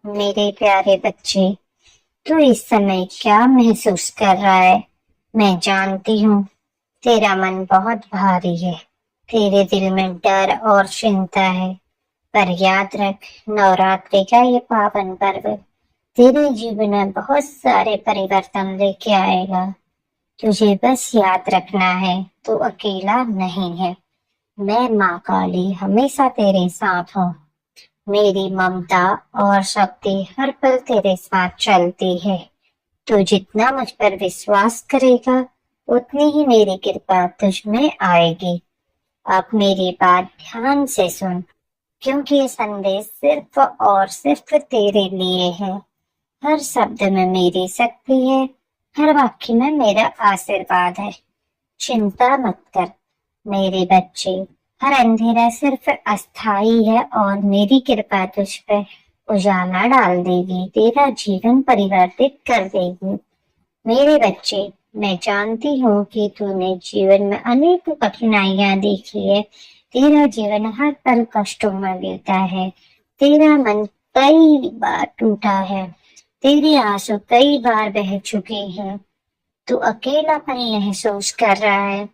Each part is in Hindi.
मेरे प्यारे बच्चे, तू इस समय क्या महसूस कर रहा है? मैं जानती हूँ तेरा मन बहुत भारी है। तेरे दिल में डर और चिंता है। पर याद रख, नवरात्रि का ये पावन पर्व तेरे जीवन में बहुत सारे परिवर्तन लेके आएगा। तुझे बस याद रखना है, तू अकेला नहीं है। मैं माँ काली हमेशा तेरे साथ हूँ। मेरी ममता और शक्ति हर पल तेरे साथ चलती है। तू जितना मुझ पर विश्वास करेगा, उतनी ही मेरी कृपा तुझ में आएगी। अब मेरी बात ध्यान से सुन, क्योंकि ये संदेश सिर्फ और सिर्फ तेरे लिए है। हर शब्द में मेरी शक्ति है, हर वाक्य में मेरा आशीर्वाद है। चिंता मत कर मेरे बच्चे, हर अंधेरा सिर्फ अस्थाई है और मेरी कृपा तुझ पर उजाला डाल देगी, तेरा जीवन परिवर्तित कर देगी। मेरे बच्चे, मैं जानती हूँ कि तूने जीवन में अनेक कठिनाइयां देखी है। तेरा जीवन हर पल कष्टों में बीता है। तेरा मन कई बार टूटा है। तेरे आंसू कई बार बह चुके हैं। तू अकेलापन महसूस कर रहा है।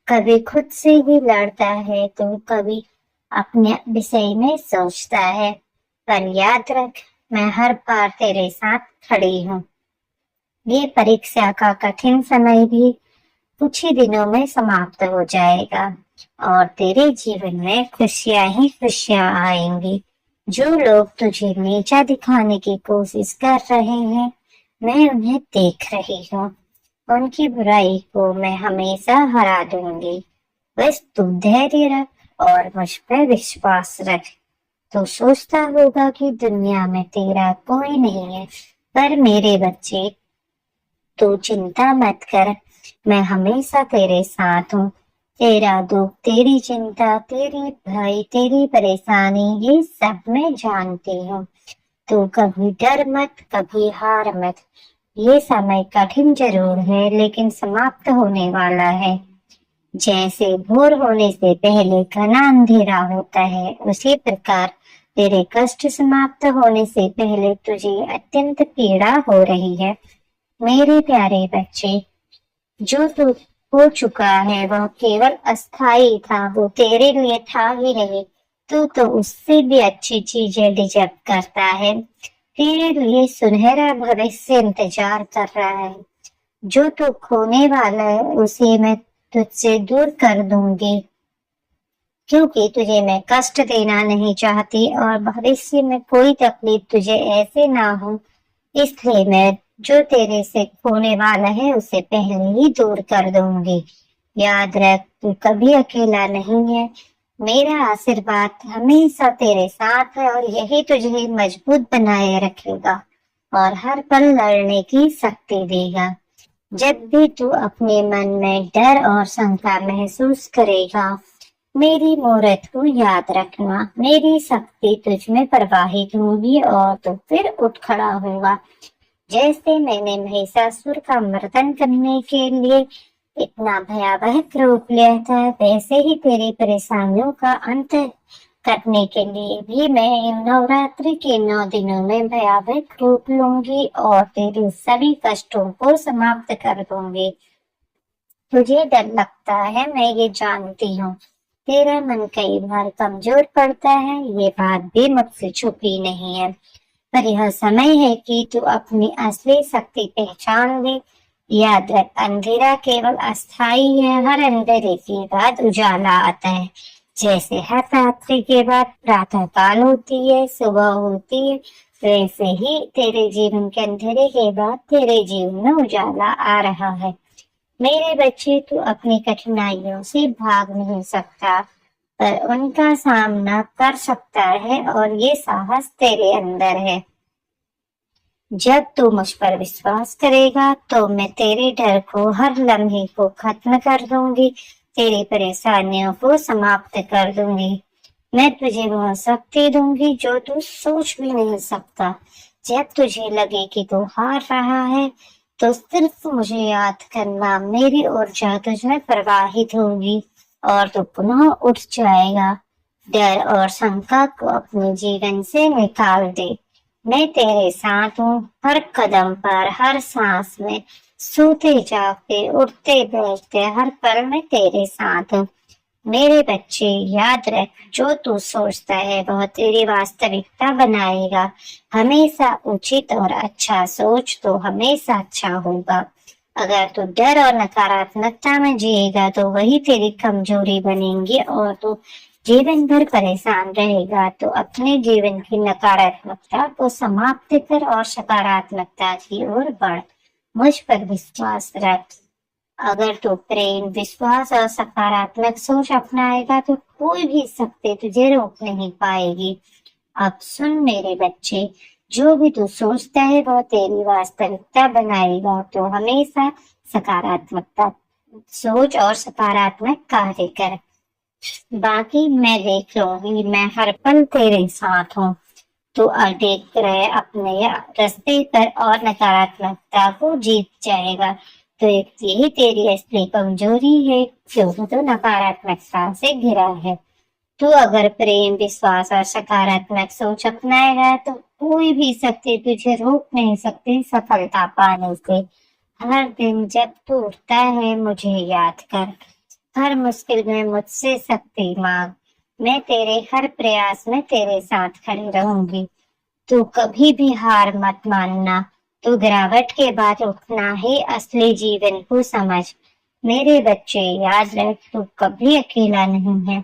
कभी खुद से ही लड़ता है तो कभी अपने विषय में सोचता है। पर याद रख, मैं हर बार तेरे साथ खड़ी हूँ। ये परीक्षा का कठिन समय भी कुछ ही दिनों में समाप्त हो जाएगा और तेरे जीवन में खुशियां ही खुशियां आएंगी। जो लोग तुझे नीचा दिखाने की कोशिश कर रहे हैं, मैं उन्हें देख रही हूँ। उनकी बुराई को मैं हमेशा हरा दूंगी। बस तू धैर्य रख और मुझ पर विश्वास रख। तो सोचता होगा कि दुनिया में तेरा कोई नहीं है, पर मेरे बच्चे, तू चिंता मत कर। मैं हमेशा तेरे साथ हूँ। तेरा दुख, तेरी चिंता, तेरी भय, तेरी परेशानी, ये सब मैं जानती हूँ। तू कभी डर मत, कभी हार मत। ये समय कठिन जरूर है, लेकिन समाप्त होने वाला है। जैसे भोर होने से पहले घना अंधेरा होता है, उसी प्रकार तेरे कष्ट समाप्त होने से पहले तुझे अत्यंत पीड़ा हो रही है। मेरे प्यारे बच्चे, जो तू हो चुका है वह केवल अस्थाई था, वो तेरे लिए था ही नहीं। तू तो उससे भी अच्छी चीजें डिजर्व करता है। तेरे लिए सुनहरा भविष्य इंतजार कर रहा है। जो तू खोने वाला है उसे मैं तुझसे दूर कर दूंगी, क्योंकि तुझे मैं कष्ट देना नहीं चाहती और भविष्य में कोई तकलीफ तुझे ऐसे ना हो। इसलिए मैं जो तेरे से खोने वाला है उसे पहले ही दूर कर दूंगी। याद रख, तू कभी अकेला नहीं है। मेरा आशीर्वाद हमेशा तेरे साथ है और यही तुझे मजबूत बनाए रखेगा और हर पल लड़ने की शक्ति देगा। जब भी तू अपने मन में डर और शंका महसूस करेगा, मेरी मूर्त को याद रखना। मेरी शक्ति तुझ में प्रवाहित होगी और तू फिर उठ खड़ा होगा। जैसे मैंने महिषासुर का मर्दन करने के लिए इतना भयावह रूप लिया था, वैसे ही तेरी परेशानियों का अंत करने के लिए भी मैं इन नवरात्रि के 9 दिनों में भयावह रूप लूंगी और तेरे सभी कष्टों को समाप्त कर दूंगी। तुझे डर लगता है, मैं ये जानती हूँ। तेरा मन कई बार कमजोर पड़ता है, ये बात भी मुझसे छुपी नहीं है। पर यह समय है कि तू अपनी असली शक्ति पहचान ले। याद रख, अंधेरा केवल अस्थाई है। हर अंधेरे के बाद उजाला आता है। जैसे हर रात्रि के बाद प्रातः काल होती है, सुबह होती है, वैसे ही तेरे जीवन के अंधेरे के बाद तेरे जीवन में उजाला आ रहा है। मेरे बच्चे, तू अपनी कठिनाइयों से भाग नहीं सकता, पर उनका सामना कर सकता है और ये साहस तेरे अंदर है। जब तू मुझ पर विश्वास करेगा तो मैं तेरे डर को, हर लम्हे को खत्म कर दूंगी। तेरी परेशानियों को समाप्त कर दूंगी। मैं तुझे वह शक्ति दूंगी जो तू सोच भी नहीं सकता। जब तुझे लगे कि तू हार रहा है, तो सिर्फ मुझे याद करना। मेरी ऊर्जा तुझ में प्रवाहित होगी और तू पुनः उठ जाएगा। डर और शंका को अपने जीवन से निकाल दे। मैं तेरे साथ हूँ, हर कदम पर, हर सांस में, सोते जागते, उठते बैठते, हर पल में तेरे साथ हूँ। मेरे बच्चे, याद रख, जो तू सोचता है वह तेरी वास्तविकता बनाएगा। हमेशा उचित और अच्छा सोच तो हमेशा अच्छा होगा। अगर तू डर और नकारात्मकता में जिएगा तो वही तेरी कमजोरी बनेंगी, और तू जीवन भर परेशान रहेगा। तो अपने जीवन की नकारात्मकता को समाप्त कर और सकारात्मकता की ओर बढ़। मुझ पर विश्वास रख। अगर तू प्रेम, विश्वास और सकारात्मक सोच अपनाएगा तो कोई भी शक्ति तुझे रोक नहीं पाएगी। अब सुन मेरे बच्चे, जो भी तू सोचता है वो तेरी वास्तविकता बनाएगा। तो हमेशा सकारात्मकता सोच और सकारात्मक कार्य कर। बाकी मैं देख लूंगी, मैं हर पल तेरे साथ हूँ। तू अडिग रहे अपने रास्ते पर और नकारात्मकता को जीत जाएगा। तो एक यही तेरी असली कमजोरी है, क्योंकि तू नकारात्मकता से घिरा है। तू अगर प्रेम, विश्वास और सकारात्मक सोच अपनाएगा तो कोई भी शक्ति तुझे रोक नहीं सकती सफलता पाने से। हर दिन जब तू उठता है मुझे याद कर। हर मुश्किल में मुझसे शक्ति मांग। मैं तेरे हर प्रयास में तेरे साथ खड़ी रहूंगी। तू कभी भी हार मत मानना। तू गिरावट के बाद उठना ही असली जीवन को समझ। मेरे बच्चे, याद रख, तू कभी अकेला नहीं है।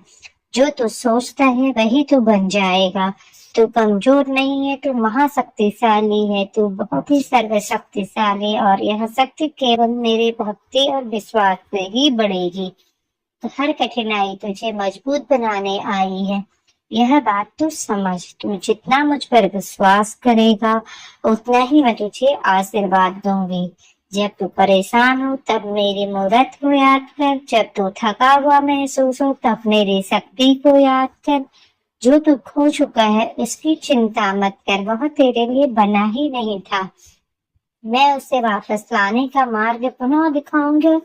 जो तू सोचता है वही तू बन जाएगा। तू कमजोर नहीं है, तू महाशक्तिशाली है। तू बहुत ही सर्वशक्तिशाली, और यह शक्ति केवल मेरे भक्ति और विश्वास से ही बढ़ेगी। तो हर कठिनाई तुझे मजबूत बनाने आई है, यह बात तू समझ। तू जितना मुझ पर विश्वास करेगा उतना ही मैं तुझे आशीर्वाद दूंगी। जब तू परेशान हो तब मेरी मूरत को याद कर। जब तू थका हुआ महसूस हो तब मेरी शक्ति को याद कर। जो तू खो चुका है उसकी चिंता मत कर, वह तेरे लिए बना ही नहीं था। मैं उसे वापस लाने का मार्ग पुनः दिखाऊंगी।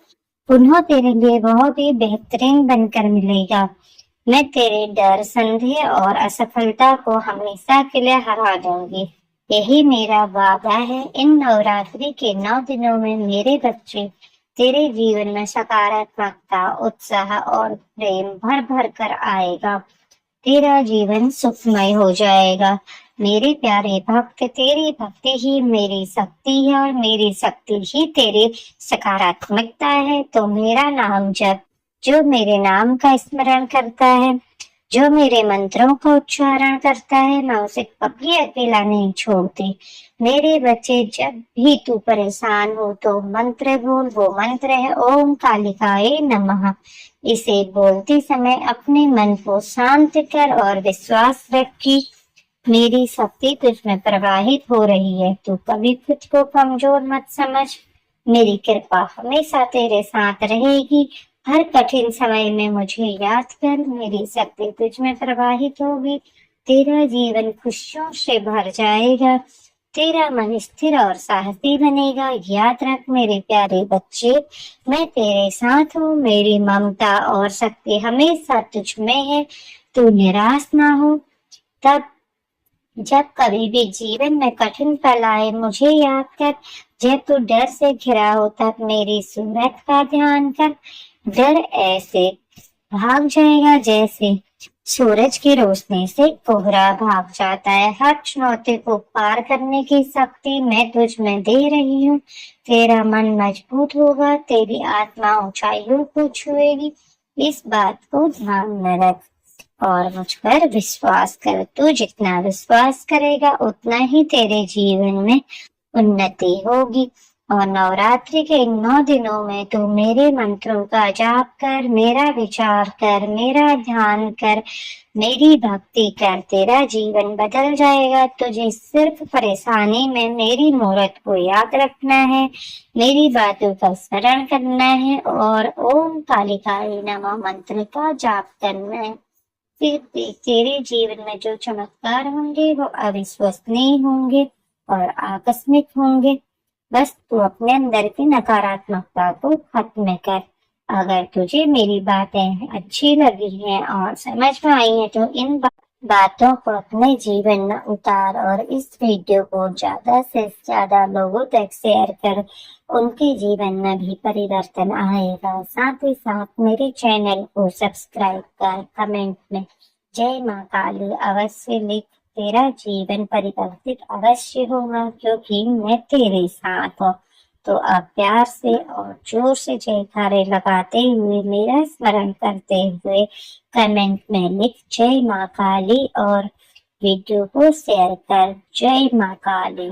पुनः तेरे लिए वह भी बेहतरीन बनकर मिलेगा। मैं तेरे डर, संदेह और असफलता को हमेशा के लिए हरा दूंगी। यही मेरा वादा है। इन नवरात्रि के 9 दिनों में मेरे बच्चे, तेरे जीवन में सकारात्मकता, उत्साह और प्रेम भर भर कर आएगा। तेरा जीवन सुखमय हो जाएगा। मेरे प्यारे भक्त, तेरी भक्ति ही मेरी शक्ति है, और मेरी शक्ति ही तेरी सकारात्मकता है। तो मेरा नाम जप। जो मेरे नाम का स्मरण करता है, जो मेरे मंत्रों का उच्चारण करता है, मैं उसे कभी अकेला नहीं छोड़ती। मेरे बच्चे, जब भी तू परेशान हो तो मंत्र बोल। वो मंत्र है ओम कालिकाए नमः। इसे बोलते समय अपने मन को शांत कर और विश्वास रख कि मेरी शक्ति तुझ में प्रवाहित हो रही है। तू कभी खुद को कमजोर मत समझ। मेरी कृपा हमेशा तेरे साथ रहेगी। हर कठिन समय में मुझे याद कर। मेरी शक्ति तुझ में प्रवाहित होगी। तेरा जीवन खुशियों से भर जाएगा। तेरा मन स्थिर और साहसी बनेगा। याद रख मेरे प्यारे बच्चे, मैं तेरे साथ हूँ। मेरी ममता और शक्ति हमेशा तुझ में है। तू निराश ना हो। तब जब कभी भी जीवन में कठिन पल आए मुझे याद कर। जब तू डर से घिरा हो तब मेरी सूरत का ध्यान कर। डर ऐसे भाग जाएगा जैसे सूरज की रोशनी से कोहरा भाग जाता है। हर चुनौती को पार करने की शक्ति मैं तुझ में दे रही हूँ। तेरा मन मजबूत होगा। तेरी आत्मा ऊंचाइयों को छुएगी। इस बात को ध्यान में रख और मुझ पर विश्वास कर। तू जितना विश्वास करेगा उतना ही तेरे जीवन में उन्नति होगी। और नवरात्रि के इन 9 दिनों में तू मेरे मंत्रों का जाप कर, मेरा विचार कर, मेरा ध्यान कर, मेरी भक्ति कर। तेरा जीवन बदल जाएगा। तुझे सिर्फ परेशानी में मेरी मूरत को याद रखना है, मेरी बातों का स्मरण करना है और ओम कालिकाय नमः मंत्र का जाप करना है। फिर तेरे जीवन में जो चमत्कार होंगे वो अविश्वसनीय होंगे और आकस्मिक होंगे। बस तू अपने अंदर की नकारात्मकता को खत्म कर। अगर तुझे मेरी बातें अच्छी लगी हैं और समझ में आई हैं तो इन बातों को अपने जीवन में उतार और इस वीडियो को ज्यादा से ज्यादा लोगों तक शेयर कर। उनके जीवन में भी परिवर्तन आएगा। साथ ही साथ मेरे चैनल को सब्सक्राइब कर कमेंट में जय माँ काली अवश्य लिख। तेरा जीवन परिवर्तित अवश्य होगा, क्योंकि मैं तेरे साथ हूँ। तो आप प्यार से और जोर से जयकारे लगाते हुए, मेरा स्मरण करते हुए कमेंट में लिख जय माँ काली और वीडियो को शेयर कर जय माँ काली।